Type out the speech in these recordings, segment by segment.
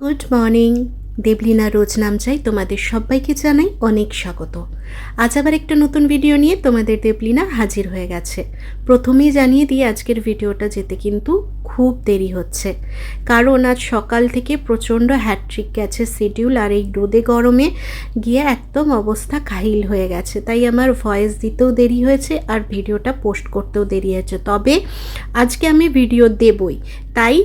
Good morning. Deblina রোজ নাম চাই তোমাদের সবাইকে জানাই অনেক স্বাগত। আজ আবার একটা নতুন ভিডিও নিয়ে তোমাদের দেবলিনা হাজির হয়ে গেছে। প্রথমেই জানিয়ে দিই আজকের ভিডিওটা যেতে কিন্তু খুব দেরি হচ্ছে, কারণ আজ সকাল থেকে প্রচণ্ড হ্যাট্রিক গেছে শিডিউল, আর এই রোদে গরমে গিয়ে একদম অবস্থা কাহিল হয়ে গেছে। তাই আমার ভয়েস দিতেও দেরি হয়েছে আর ভিডিওটা পোস্ট করতেও দেরি হয়েছে। তবে আজকে আমি ভিডিও দেবই, তাই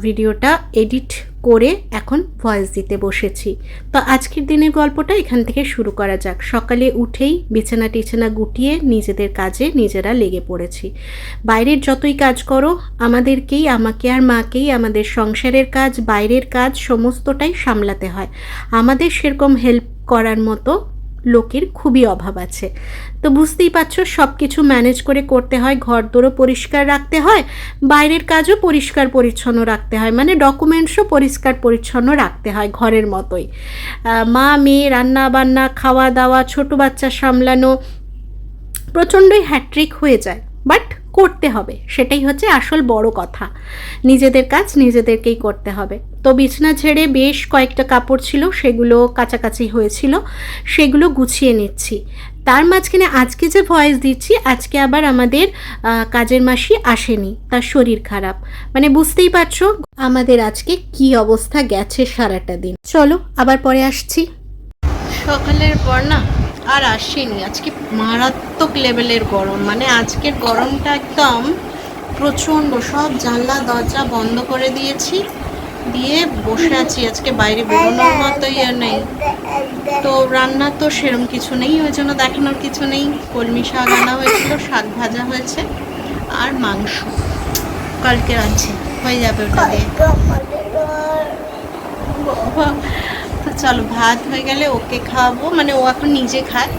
ভিডিওটা এডিট করে এখন ভয়েস দিতে বসেছি। তো আজকের দিনের গল্পটা এখান থেকে শুরু করা যাক। সকালে উঠেই বিছানা টিছানা গুটিয়ে নিজেদের কাজে নিজেরা লেগে পড়েছি। বাইরের যতই কাজ করো আমাকে আর মাকেই আমাদের সংসারের কাজ, বাইরের কাজ সমস্তটাই সামলাতে হয়। আমাদের সেরকম হেল্প করার মতো লোকের খুবই অভাব আছে। তো বুঝতেই পারছো, সব কিছু ম্যানেজ করে করতে হয়। ঘর দোরও পরিষ্কার রাখতে হয়, বাইরের কাজও পরিষ্কার পরিচ্ছন্ন রাখতে হয়, মানে ডকুমেন্টসও পরিষ্কার পরিচ্ছন্ন রাখতে হয় ঘরের মতোই। মা মেয়ে রান্না বান্না, খাওয়া দাওয়া, ছোট বাচ্চা সামলানো, প্রচণ্ডই হ্যাট্রিক হয়ে যায়। বাট করতে হবে, সেটাই হচ্ছে আসল বড় কথা। নিজেদের কাজ নিজেদেরকেই করতে হবে। তো বিছানা ঝেড়ে বেশ কয়েকটা কাপড় ছিল, সেগুলো কাছাকাছি হয়েছিল, সেগুলো গুছিয়ে নিচ্ছি। তার মাঝখানে আজকে যে ভয়েস দিচ্ছি, আজকে আবার আমাদের কাজের মাসি আসেনি, তার শরীর খারাপ। মানে বুঝতেই পারছো আমাদের আজকে কি অবস্থা গেছে সারাটা দিন। চলো আবার পরে আসছি। সকালের পর না আর আসেনি, আজকে মারাত্মক লেভেলের গরম। মানে আজকের গরমটা একদম প্রচণ্ড। সব জানলা দরজা বন্ধ করে দিয়েছি, দিয়ে বসে আছি। আজকে বাইরে বেরোনোর মতোই আর নেই। তো রান্না তো সেরকম কিছু নেই, ওই জন্য দেখানোর কিছু নেই। কলমি শাক আনা হয়েছিল, শাক ভাজা হয়েছে, আর মাংস কালকে আছে, হয়ে যাবে ওটা দিয়ে। তো চলো, ভাত হয়ে গেলে ওকে খাওয়াবো, মানে ও এখন নিজে খায়,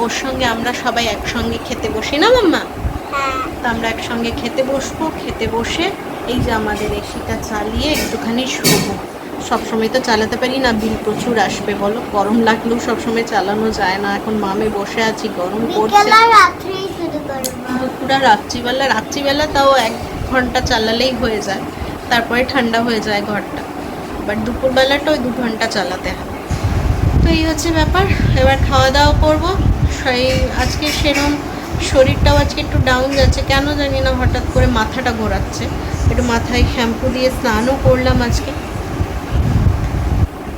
ওর সঙ্গে আমরা সবাই একসঙ্গে খেতে বসি না মাম্মা? তো আমরা একসঙ্গে খেতে বসবো। খেতে বসে এই যে আমাদের এসিটা চালিয়ে একটুখানি শোবো। সবসময় তো চালাতে পারি না, বিল প্রচুর আসবে বলো। গরম লাগলেও সবসময় চালানো যায় না। এখন মামে বসে আছি, গরম পড়ছে। পুরা রাত্রিবেলা তাও 1 ঘন্টা চালালেই হয়ে যায়, তারপরে ঠান্ডা হয়ে যায় ঘরটা। বাট দুপুরবেলাটা ওই 2 ঘন্টা চালাতে হয়। তো এই হচ্ছে ব্যাপার। এবার খাওয়া দাওয়া করবো। আজকে সেরকম শরীরটাও আজকে একটু ডাউন যাচ্ছে, কেন জানি না, হঠাৎ করে মাথাটা ঘোরাচ্ছে। একটু মাথায় শ্যাম্পু দিয়ে স্নানও করলাম আজকে,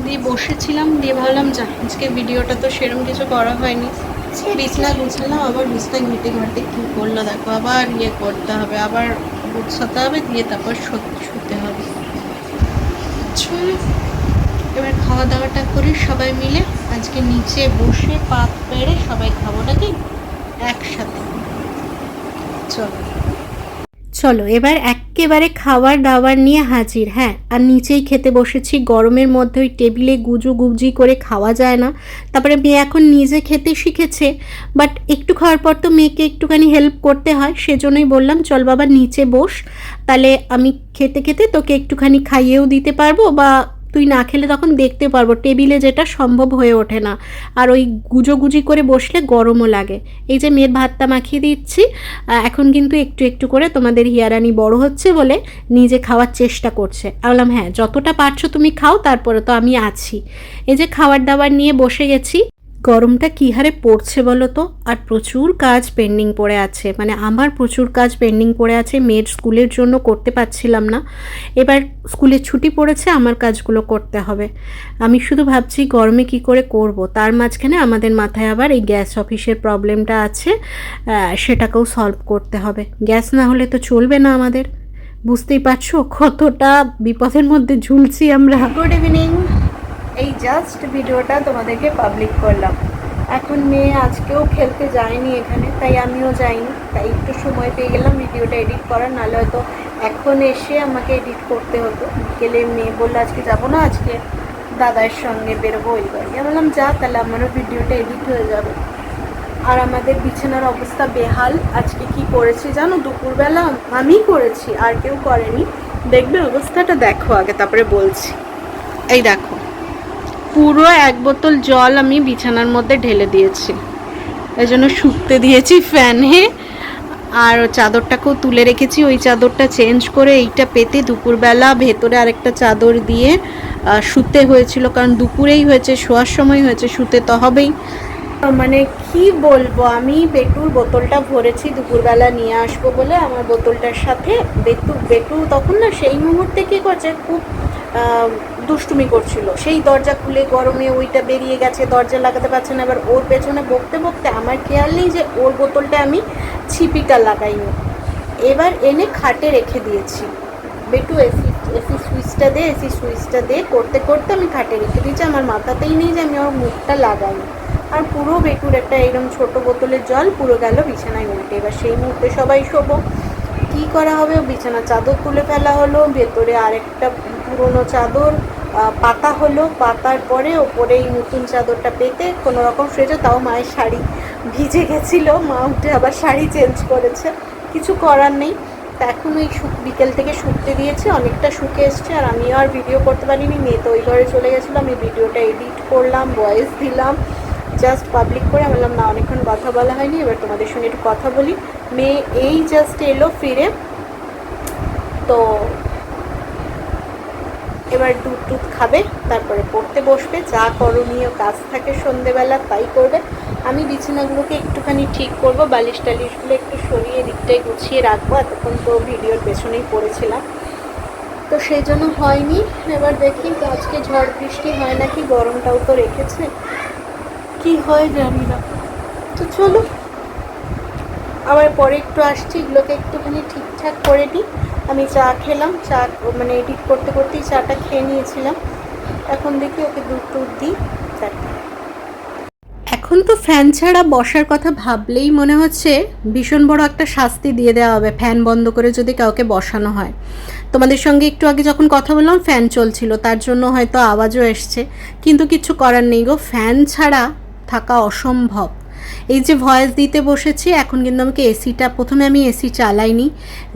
দিয়ে বসেছিলাম। দিয়ে ভাবলাম যা, আজকে ভিডিওটা তো সেরকম কিছু করা হয়নি। বিছনা গুছালাম, আবার বিছনা ঘেটে কী করলো দেখো। আবার করতে হবে, আবার গুছাতে হবে, দিয়ে তারপর শুতে হবে। এবার খাওয়া দাওয়াটা করি সবাই মিলে। আজকে নিচে বসে পাত পেড়ে সবাই খাবো নাকি একসাথে। চলো এবার একেবারে খাবার দাবার নিয়ে হাজির। হ্যাঁ, আর নিচেই খেতে বসেছি। গরমের মধ্যে ওই টেবিলে গুজি করে খাওয়া যায় না। তারপরে মেয়ে এখন নিজে খেতে শিখেছে, বাট একটু খাওয়ার পর তো মেয়েকে একটুখানি হেল্প করতে হয়। সেজন্যই বললাম চল বাবা নিচে বস, তাহলে আমি খেতে খেতে তোকে একটুখানি খাইয়েও দিতে পারবো, বা তুই না খেলে তখন দেখতে পারবো। টেবিলে যেটা সম্ভব হয়ে ওঠে না, আর ওই গুজি করে বসলে গরমও লাগে। এই যে মেয়ের ভাতটা মাখিয়ে দিচ্ছি। এখন কিন্তু একটু একটু করে তোমাদের হিয়ারানি বড় হচ্ছে বলে নিজে খাওয়ার চেষ্টা করছে। বললাম হ্যাঁ, যতটা পারছো তুমি খাও, তারপরে তো আমি আছি। এই যে খাবার দাবার নিয়ে বসে গেছি। গরমটা কী হারে পড়ছে বলো তো, আর প্রচুর কাজ পেন্ডিং পড়ে আছে। মানে আমার প্রচুর কাজ পেন্ডিং পড়ে আছে, মেয়ের স্কুলের জন্য করতে পারছিলাম না। এবার স্কুলের ছুটি পড়েছে, আমার কাজগুলো করতে হবে। আমি শুধু ভাবছি গরমে কি করে করব। তার মাঝখানে আমাদের মাথায় আবার এই গ্যাস অফিসের প্রবলেমটা আছে, সেটাকেও সলভ করতে হবে। গ্যাস না হলে তো চলবে না আমাদের। বুঝতেই পারছো কতটা বিপদের মধ্যে ঝুলছি আমরা। Good evening. এই জাস্ট ভিডিওটা তোমাদেরকে পাবলিক করলাম। এখন মেয়ে আজকেও খেলতে যায়নি এখানে, তাই আমিও যাইনি। তাই একটু সময় পেয়ে গেলাম ভিডিওটা এডিট করার, নাহলে হয়তো এখন এসে আমাকে এডিট করতে হতো। বিকেলে মেয়ে বললো আজকে যাবো না, আজকে দাদার সঙ্গে বেরোবো ওই বাড়ি। আমি বললাম যা, তাহলে আমারও ভিডিওটা এডিট হয়ে যাবে। আর আমাদের বিছানার অবস্থা বেহাল। আজকে কি করেছি জানো, দুপুরবেলা আমি করেছি, আর কেউ করেনি। দেখবে অবস্থাটা দেখো আগে, তারপরে বলছি। এই দেখো, পুরো 1 বোতল জল আমি বিছানার মধ্যে ঢেলে দিয়েছি, এই জন্য শুকতে দিয়েছি ফ্যানে। আর চাদরটাকেও তুলে রেখেছি, ওই চাদরটা চেঞ্জ করে এইটা পেতে দুপুরবেলা ভেতরে আরেকটা চাদর দিয়ে শুতে হয়েছিল, কারণ দুপুরেই হয়েছে, শোয়ার সময় হয়েছে, শুতে তো হবেই। মানে কি বলবো, আমি বেটুর বোতলটা ভরেছি দুপুরবেলা নিয়ে আসবো বলে, আমার বোতলটার সাথে বেটু তখন না সেই মুহূর্তে কী করছে, খুব দুষ্টুমি করছিল, সেই দরজা খুলে গরমে ওইটা বেরিয়ে গেছে, দরজা লাগাতে পারছে না। এবার ওর পেছনে বকতে বকতে আমার খেয়াল নেই যে ওর বোতলটা আমি ছিপিটা লাগাইনি, এবার এনে খাটে রেখে দিয়েছি। বেটু এসি সুইচটা দে করতে করতে আমি খাটে রেখে দিয়েছি, আমার মাথাতেই নেই যে আমি ওর মুখটা লাগাইনি। আর পুরো বেটুর একটা এরকম ছোট বোতলের জল পুরো গেল বিছানায় উল্টে। এবার সেই মুহূর্তে সবাই শোবো, কী করা হবে, বিছানা চাদর তুলে ফেলা হলো, ভেতরে আরেকটা পুরনো চাদর পাতা হলো, পাতার পরে ওপরে এই নতুন চাদরটা পেতে কোনো রকম শুয়েছে। তাও মায়ের শাড়ি ভিজে গেছিলো, মা উঠে আবার শাড়ি চেঞ্জ করেছে, কিছু করার নেই। তা এখন ওই বিকেল থেকে শুকতে দিয়েছে, অনেকটা শুকে এসছে। আর আমিও আর ভিডিও করতে পারিনি, মেয়ে তো ওই ঘরে চলে গেছিলো, আমি ভিডিওটা এডিট করলাম, ভয়েস দিলাম, জাস্ট পাবলিক করে। আমি বললাম না, অনেকক্ষণ কথা বলা হয়নি, এবার তোমাদের সঙ্গে একটু কথা বলি। মেয়ে এই জাস্ট এলো ফিরে, তো এবার দুধ খাবে, তারপরে পড়তে বসবে, যা করণীয় কাজ থাকে সন্ধেবেলা তাই করবে। আমি বিছানাগুলোকে একটুখানি ঠিক করব, বালিশ টালিশগুলো একটু সরিয়ে দিকটাই গুছিয়ে রাখবো, এতক্ষণ তো ভিডিওর পেছনেই পড়েছিলাম, তো সেই জন্য হয়নি। এবার দেখি আজকে ঝড় বৃষ্টি হয় নাকি, গরমটাও তো রেখেছে, কি হয় জানি না। তো চলো আবার পরে একটু আসছি, এগুলোকে একটুখানি ঠিকঠাক করে নিই। আমি চা খেলাম, চা মানে এডিট করতে করতেই চাটা খেয়ে নিয়েছিলাম, এখন দেখি ওকে দুধ দিই। এখন তো ফ্যান ছাড়া বসার কথা ভাবলেই মনে হচ্ছে ভীষণ বড় একটা শাস্তি দিয়ে দেওয়া হবে, ফ্যান বন্ধ করে যদি কাউকে বসানো হয়। তোমাদের সঙ্গে একটু আগে যখন কথা বললাম ফ্যান চলছিল, তার জন্য হয়তো আওয়াজও এসছে, কিন্তু কিছু করার নেই গো, ফ্যান ছাড়া থাকা অসম্ভব। এই যে ভয়েস দিতে বসেছি, এখন কিন্তু আমাকে এসিটা, প্রথমে আমি এসি চালাইনি,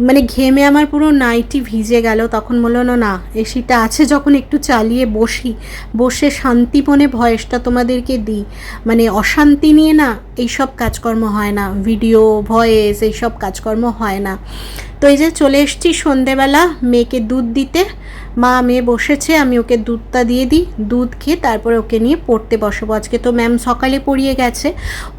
মানে ঘেমে আমার পুরো নাইটি ভিজে গেল, তখন বললো না এসিটা আছে যখন একটু চালিয়ে বসে শান্তি মনে ভয়েসটা তোমাদেরকে দিই, মানে অশান্তি নিয়ে না এইসব কাজকর্ম হয় না, ভিডিও ভয়েস এইসব কাজকর্ম হয় না। তো এই যে চলে এসেছি সন্ধেবেলা মেয়েকে দুধ দিতে, মা মেয়ে বসেছে, আমি ওকে দুধটা দিয়ে দিই, দুধ খেয়ে তারপরে ওকে নিয়ে পড়তে বসাবো। আজকে তো ম্যাম সকালে পড়িয়ে গেছে,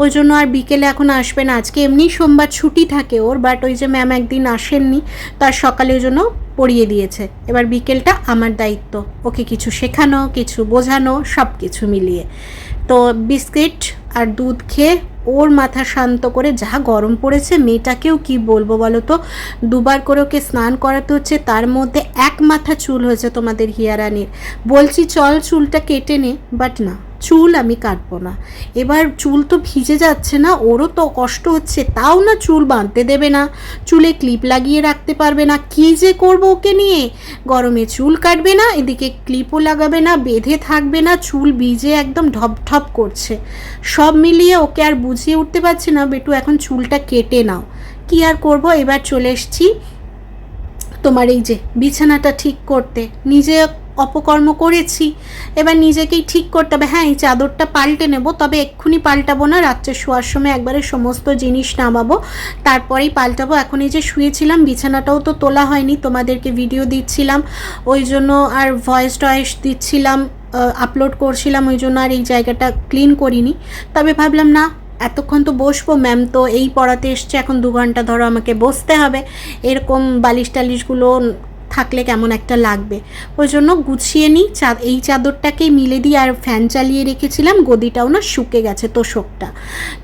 ওই জন্য আর বিকেলে এখন আসবে না, আজকে এমনি সোমবার ছুটি থাকে ওর, বাট ওই যে ম্যাম একদিন আসেননি, তার সকালে ওই জন্য পড়িয়ে দিয়েছে। এবার বিকেলটা আমার দায়িত্ব, ওকে কিছু শেখানো, কিছু বোঝানো, সব কিছু মিলিয়ে। তো বিস্কিট আর দুধ খেয়ে ওর মাথা শান্ত করে, যা গরম পড়েছে, মেয়েটাকেও কি বলবো বলো তো, দুবার করে ওকে স্নান করাতে হচ্ছে, তার মধ্যে এক মাথা চুল হয়েছে তোমাদের হিয়ারানির। বলছি চল চুলটা কেটে নে, বাট না, চুল আমি কাটবো না। এবার চুল তো ভিজে যাচ্ছে না, ওরও তো কষ্ট হচ্ছে, তাও না চুল বাঁধতে দেবে না, চুলে ক্লিপ লাগিয়ে রাখতে পারবে না, কী যে করবো ওকে নিয়ে। গরমে চুল কাটবে না, এদিকে ক্লিপও লাগাবে না, বেঁধে থাকবে না, চুল ভিজে একদম ঢপঢপ করছে। সব মিলিয়ে ওকে আর বুঝিয়ে উঠতে পারছি না, বেটু এখন চুলটা কেটে নাও। কি আর করব, এবার চলে এসছি তোমার এই যে বিছানাটা ঠিক করতে, নিজে অপকর্ম করেছি, এবার নিজেকেই ঠিক করতে হবে। হ্যাঁ, এই চাদরটা পাল্টে নেব, তবে এক্ষুনি পাল্টাবো না, রাত্রে শোয়ার সময় একবারে সমস্ত জিনিস নামাবো, তারপরেই পাল্টাবো। এখন এই যে শুয়েছিলাম, বিছানাটাও তো তোলা হয়নি, তোমাদেরকে ভিডিও দিচ্ছিলাম ওই জন্য, আর ভয়েস টয়েস দিচ্ছিলাম, আপলোড করছিলাম, ওই জন্য আর এই জায়গাটা ক্লিন করিনি। তবে ভাবলাম না, এতক্ষণ তো বসবো, ম্যাম তো এই পড়াতে এসছে, এখন 2 ঘন্টা ধরো আমাকে বসতে হবে, এরকম বালিশ টালিশগুলো থাকলে কেমন একটা লাগবে, ওই জন্য গুছিয়ে নিই। এই চাদরটাকেই মিলে দিই, আর ফ্যান চালিয়ে রেখেছিলাম, গদিটাও না শুকে গেছে তোষকটা,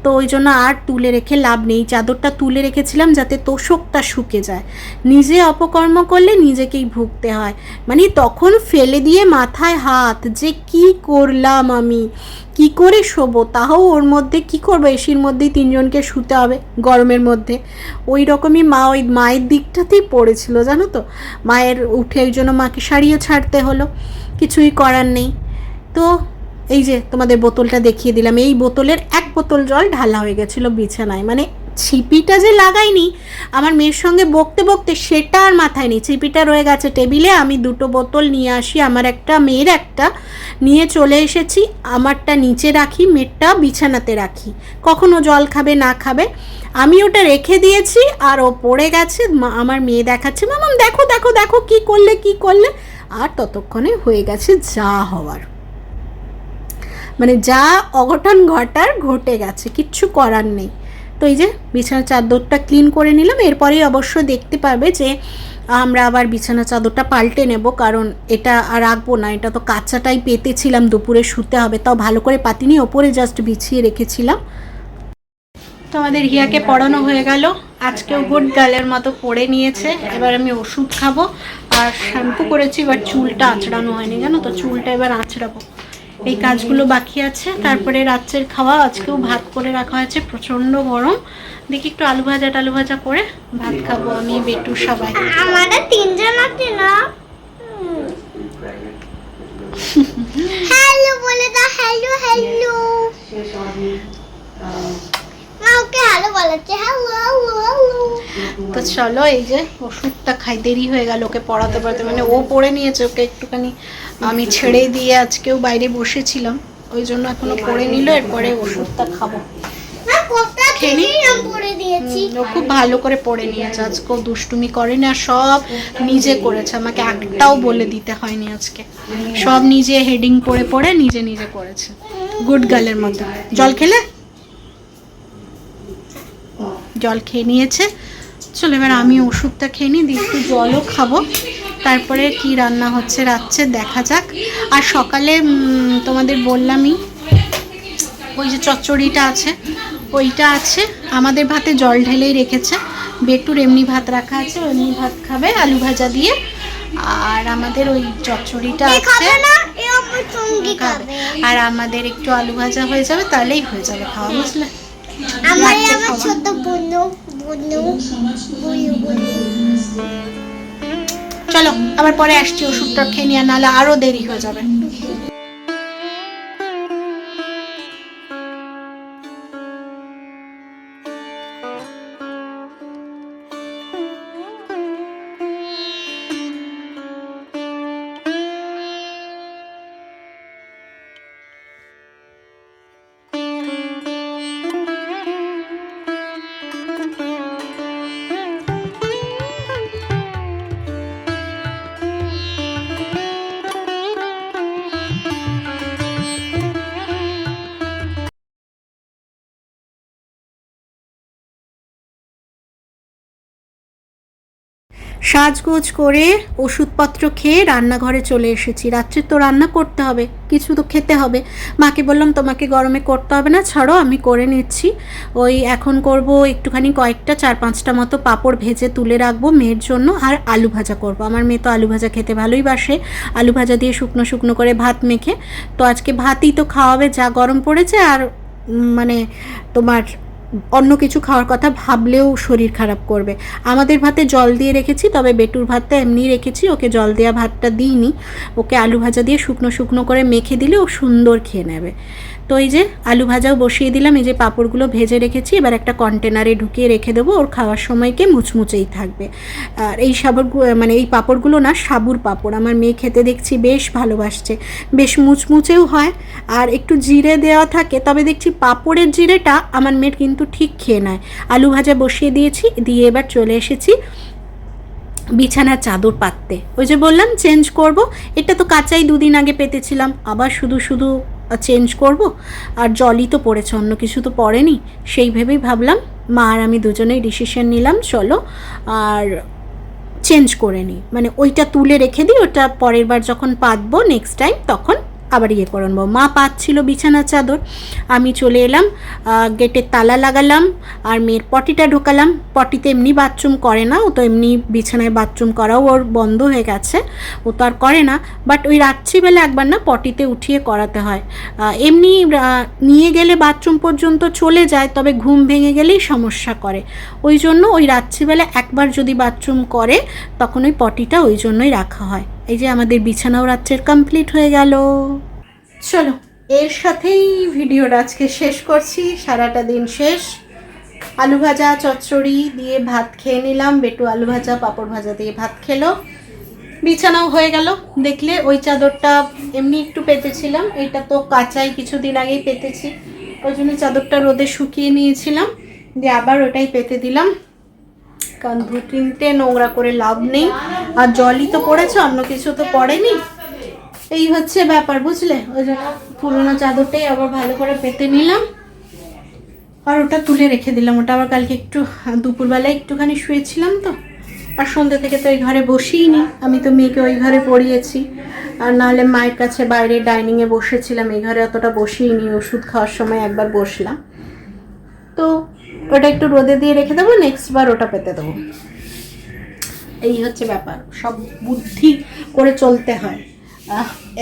তো ওই জন্য আর তুলে রেখে লাভ নেই, চাদরটা তুলে রেখেছিলাম যাতে তোষকটা শুকে যায়। নিজে অপকর্ম করলে নিজেকেই ভুগতে হয়, মানে তখন ফেলে দিয়ে মাথায় হাত, যে কি করলাম আমি, কি করে শোবো, তাও ওর মধ্যে কি করবো, এসির মধ্যেই 3 জনকে শুতে হবে গরমের মধ্যে, ওই রকমই মা ওই মায়ের দিকটাতেই পড়েছিল জানো তো, মায়ের উঠে ওই জন্য মাকে সারিয়ে ছাড়তে হলো, কিছুই করার নেই। তো এই যে তোমাদের বোতলটা দেখিয়ে দিলাম, এই বোতলের 1 বোতল জল ঢালা হয়ে গেছিলো বিছানায়, মানে ছিপিটা যে লাগাইনি আমার মেয়ের সঙ্গে বকতে বকতে সেটা আর মাথায় নেই। ছিপিটা রয়ে গেছে টেবিলে, আমি দুটো বোতল নিয়ে আসি, আমার একটা মেয়ের একটা নিয়ে চলে এসেছি। আমারটা নিচে রাখি, মেয়েরটা বিছানাতে রাখি, কখনো জল খাবে না খাবে। আমি ওটা রেখে দিয়েছি আর ও পড়ে গেছে। আমার মেয়ে দেখাচ্ছে, মামাম দেখো দেখো দেখো কী করলে কী করলে, আর ততক্ষণে হয়ে গেছে যা হওয়ার, মানে যা অঘটন ঘটার ঘটে গেছে, কিচ্ছু করার নেই। তো এই যে বিছানার চাদরটা ক্লিন করে নিলাম, এরপরেই অবশ্য দেখতে পাবে যে আমরা আবার বিছানা চাদরটা পাল্টে নেব, কারণ এটা আর রাখবো না, এটা তো কাঁচাটাই পেতেছিলাম, দুপুরে শুতে হবে, তাও ভালো করে পাতিনি, ওপরে জাস্ট বিছিয়ে রেখেছিলাম। তো আমাদের হিয়াকে পড়ানো হয়ে গেল, আজকেও গুড গার্লের মতো পড়ে নিয়েছে। এবার আমি ওষুধ খাবো আর শ্যাম্পু করেছি, এবার চুলটা আঁচড়ানো হয়নি জানো তো, চুলটা এবার আঁচড়াবো, এই কাজগুলো বাকি আছে। তারপরে রাত্রের খাওয়া, আজকেও ভাত করে রাখা হয়েছে, প্রচণ্ড গরম, দেখি একটু আলু ভাজা টালু ভাজা করে ভাত খাবো আমি বেটু সবাই। আমাদের তিনজন আছে না, হ্যালো বলে দাও, হ্যালো হ্যালো, ওকে হ্যালো বলেছে, হ্যালো হ্যালো হ্যালো। তো চলো এই যে ওষুধটা খাই, দেরি হয়ে গেল ওকে পড়াতে পড়াতে, মানে ও পড়ে নিয়েছে, ওকে একটুখানি আমি ছেড়ে দিয়ে আজকেও বাইরে বসেছিলাম, ওই জন্য এখনো পড়ে নিল, এরপরে ওষুধটা খাবো। ও খুব ভালো করে পড়ে নিয়েছে, আজকেও দুষ্টুমি করেনি, আর সব নিজে করেছে, আমাকে একটাও বলে দিতে হয়নি আজকে, সব নিজে হেডিং পড়ে পড়ে নিজে নিজে করেছে, গুড গার্লের মতো। জল খেলে? জল খেয়ে নিয়েছে। চলো এবার আমি ওষুধটা খেয়ে নিই, দিয়ে একটু জলও খাবো, তারপরে কি রান্না হচ্ছে রাত্রে দেখা যাক। আর সকালে তোমাদের বললামই ওই যে চচ্চড়িটা আছে, ওইটা আছে, আমাদের ভাতে জল ঢেলেই রেখেছে, বেটুর এমনি ভাত রাখা আছে, এমনি ভাত খাবে আলু ভাজা দিয়ে, আর আমাদের ওই চচ্চড়িটা আছে আর আমাদের একটু আলু ভাজা হয়ে যাবে, তাহলেই হয়ে যাবে খাওয়া, বুঝলে? আমার ছোট বোনু বোনু বোনু। চলো আবার পরে আসছি, ওষুধটা খেয়ে নিয়ে, নাহলে আরো দেরি হয়ে যাবে। সাজগোজ করে ওষুধপত্র খেয়ে রান্নাঘরে চলে এসেছি, রাত্রে তো রান্না করতে হবে, কিছু তো খেতে হবে। মাকে বললাম তোমাকে গরমে করতে হবে না, ছাড়ো আমি করে নিচ্ছি। ওই এখন করব একটুখানি কয়েকটা 4-5টা মতো পাঁপড় ভেজে তুলে রাখবো মেয়ের জন্য, আর আলু ভাজা করব। আমার মেয়ে তো আলু ভাজা খেতে ভালোই বাসে, আলু ভাজা দিয়ে শুকনো শুকনো করে ভাত মেখে। তো আজকে ভাতই তো খাওয়াবে, যা গরম পড়েছে, আর মানে তোমার অন্য কিছু খাওয়ার কথা ভাবলেও শরীর খারাপ করবে। আমাদের ভাতে জল দিয়ে রেখেছি, তবে বেটুর ভাতটা এমনি রেখেছি, ওকে জল দেওয়া ভাতটা দিইনি, ওকে আলু ভাজা দিয়ে শুকনো শুকনো করে মেখে দিলে ও সুন্দর খেয়ে নেবে। তো এই যে আলু ভাজাও বসিয়ে দিলাম, এই যে পাঁপড়গুলো ভেজে রেখেছি, এবার একটা কন্টেনারে ঢুকিয়ে রেখে দেবো, ওর খাওয়ার সময়কে মুচমুচেই থাকবে। আর এই মানে এই পাঁপড়গুলো না সাবুর পাঁপড়, আমার মেয়ে খেতে দেখছি বেশ ভালোবাসছে, বেশ মুচমুচেও হয়, আর একটু জিরে দেওয়া থাকে, তবে দেখছি পাঁপড়ের জিরেটা আমার মেয়ের কিন্তু ঠিক খেয়ে নেয়। আলু ভাজা বসিয়ে দিয়েছি, দিয়ে এবার চলে এসেছি বিছানার চাদর পাততে। ওই যে বললাম চেঞ্জ করব, এটা তো কাঁচাই 2 দিন আগে পেতেছিলাম, আবার শুধু শুধু চেঞ্জ করব, আর জলই তো পড়েছে, অন্য কিছু তো পড়েনি, সেই ভেবেই ভাবলাম মা আর আমি দুজনেই ডিসিশন নিলাম চলো আর চেঞ্জ করে নিই, মানে ওইটা তুলে রেখে দিই, ওটা পরের বার যখন পাতবো নেক্সট টাইম তখন আবার ইয়ে করে নেবো। মা পাতছিল বিছানার চাদর, আমি চলে এলাম, গেটের তালা লাগালাম, আর মেয়ের পটিটা ঢোকালাম। পটিতে এমনি বাথরুম করে না, ও তো এমনি বিছানায় বাথরুম করাও ওর বন্ধ হয়ে গেছে, ও তো আর করে না, বাট ওই রাত্রিবেলা একবার না পটিতে উঠিয়ে করাতে হয়। এমনি নিয়ে গেলে বাথরুম পর্যন্ত চলে যায়, তবে ঘুম ভেঙে গেলেই সমস্যা করে, ওই জন্য ওই রাত্রিবেলা একবার যদি বাথরুম করে তখন ওই পটিটা ওই জন্যই রাখা হয়। এই যে আমাদের বিছানাও রাত্রের কমপ্লিট হয়ে গেল। চলো এর সাথেই ভিডিওটা আজকে শেষ করছি, সারাটা দিন শেষ, আলু ভাজা চচ্চড়ি দিয়ে ভাত খেয়ে নিলাম, বেটু আলু ভাজা পাঁপড় ভাজা দিয়ে ভাত খেলো, বিছানাও হয়ে গেল। দেখলে ওই চাদরটা এমনি একটু পেতেছিলাম, এটা তো কাঁচাই কিছুদিন আগেই পেতেছি, ওই জন্য চাদরটা রোদে শুকিয়ে নিয়েছিলাম, দিয়ে আবার ওটাই পেতে দিলাম, কারণ 2-3টে নোংরা করে লাভ নেই, আর জলই তো পড়েছে, অন্য কিছু তো পড়েনি, এই হচ্ছে ব্যাপার বুঝলে। ওই জন্য পুরোনো চাদরটাই আবার ভালো করে পেতে নিলাম, আর ওটা তুলে রেখে দিলাম। ওটা আবার কালকে একটু দুপুরবেলায় একটুখানি শুয়েছিলাম তো, আর সন্ধ্যে থেকে তো ওই ঘরে বসিই নি, আমি তো মেয়েকে ওই ঘরে পড়িয়েছি, আর নাহলে মায়ের কাছে বাইরে ডাইনিংয়ে বসেছিলাম, এই ঘরে অতটা বসিই নি, ওষুধ খাওয়ার সময় একবার বসলাম, তো ওটা একটু রোদে দিয়ে রেখে দেবো, নেক্সট বার ওটা পেতে দেবো। এই হচ্ছে ব্যাপার, সব বুদ্ধি করে চলতে হয়।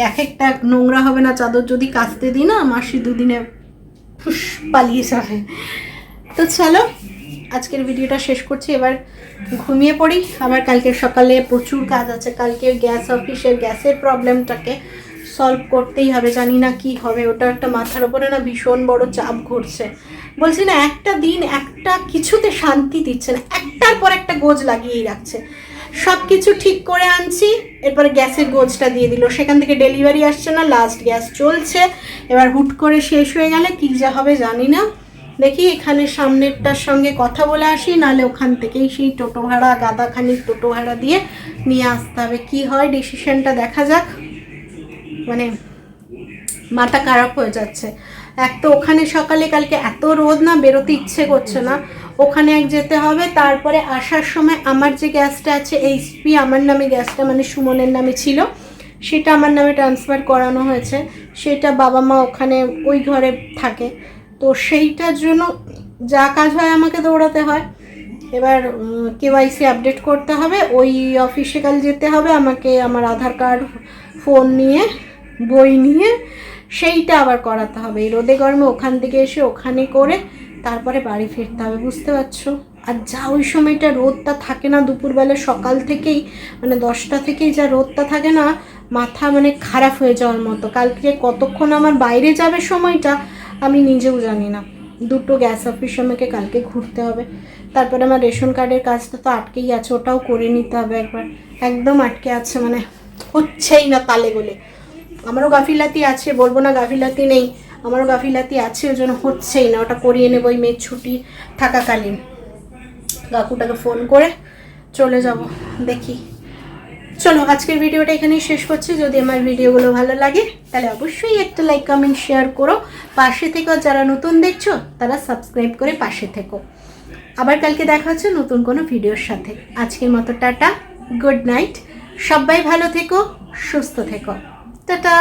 এক একটা নোংরা হবে না চাদর যদি কাচতে দিই না, মাসি 2 দিনে ফুস পালিয়ে যাবে। তো চলো আজকের ভিডিওটা শেষ করছি, এবার ঘুমিয়ে পড়ি, আবার কালকে সকালে প্রচুর কাজ আছে, কালকে গ্যাস অফিসের গ্যাসের প্রবলেমটাকে সলভ করতেই হবে, জানি না কি হবে, ওটা একটা মাথার ওপরে না ভীষণ বড় চাপ ঘুরছে, বলছি না একটা দিন একটা কিছুতে শান্তি দিচ্ছে না, একটার পর একটা গোজ লাগিয়েই রাখছে। সব কিছু ঠিক করে আনছি, এরপরে গ্যাসের গোজটা দিয়ে দিল, সেখান থেকে ডেলিভারি আসছে না, লাস্ট গ্যাস চলছে, এবার হুট করে শেষ হয়ে গেলে কী যা হবে জানি না। দেখি এখানে সামনেরটার সঙ্গে কথা বলে আসি, নাহলে ওখান থেকেই সেই টোটো ভাড়া গাদাখানিক টোটো ভাড়া দিয়ে নিয়ে আসতে হবে, কী হয় ডিসিশনটা দেখা যাক। মানে মাথা খারাপ হয়ে যাচ্ছে, এক তো ওখানে সকালে কালকে এত রোদ না, বেরোতে ইচ্ছে করছে না, ওখানে এক যেতে হবে, তারপরে আসার সময় আমার যে গ্যাসটা আছে এইচপি, আমার নামে গ্যাসটা মানে সুমনের নামে ছিল, সেটা আমার নামে ট্রান্সফার করানো হয়েছে, সেটা বাবা মা ওখানে ওই ঘরে থাকে, তো সেইটার জন্য যা কাজ হয় আমাকে দৌড়াতে হয়। এবার কেওয়াইসি আপডেট করতে হবে, ওই অফিসে কাল যেতে হবে আমাকে, আমার আধার কার্ড ফোন নিয়ে বই নিয়ে সেইটা আবার করাতে হবে, এই রোদে গরমে ওখান থেকে এসে ওখানে করে তারপরে বাড়ি ফিরতে হবে, বুঝতে পারছো। আর যা ওই সময়টা রোদটা থাকে না দুপুরবেলা সকাল থেকেই, মানে 10টা থেকেই যা রোদটা থাকে না, মাথা মানে খারাপ হয়ে যাওয়ার মতো। কালকে কতক্ষণ আমার বাইরে যাবে সময়টা আমি নিজেও জানি না। 2টো গ্যাস অফিস আমাকে কালকে ঘুরতে হবে, তারপরে আমার রেশন কার্ডের কাজটা তো আটকেই আছে, ওটাও করে নিতে হবে একবার, একদম আটকে আছে, মানে হচ্ছেই না তালে গোলে। আমারও গাফিলাতি আছে, বলবো না গাফিলাতি নেই, আমারও গাফিলাতি আছে, ওই জন্য হচ্ছেই না, ওটা করিয়ে নেবো ওই মেয়ের ছুটি থাকাকালীন। কাকুটাকে ফোন করে চলে যাব, দেখি। চলো আজকের ভিডিওটা এখানেই শেষ করছি, যদি আমার ভিডিওগুলো ভালো লাগে তাহলে অবশ্যই একটা লাইক কমেন্ট শেয়ার করো, পাশে থেকো, যারা নতুন দেখছো তারা সাবস্ক্রাইব করে পাশে থেকো। আবার কালকে দেখা হচ্ছে নতুন কোনো ভিডিওর সাথে, আজকের মতো টাটা, গুড নাইট, সবাই ভালো থেকো, সুস্থ থেকো, টাটা।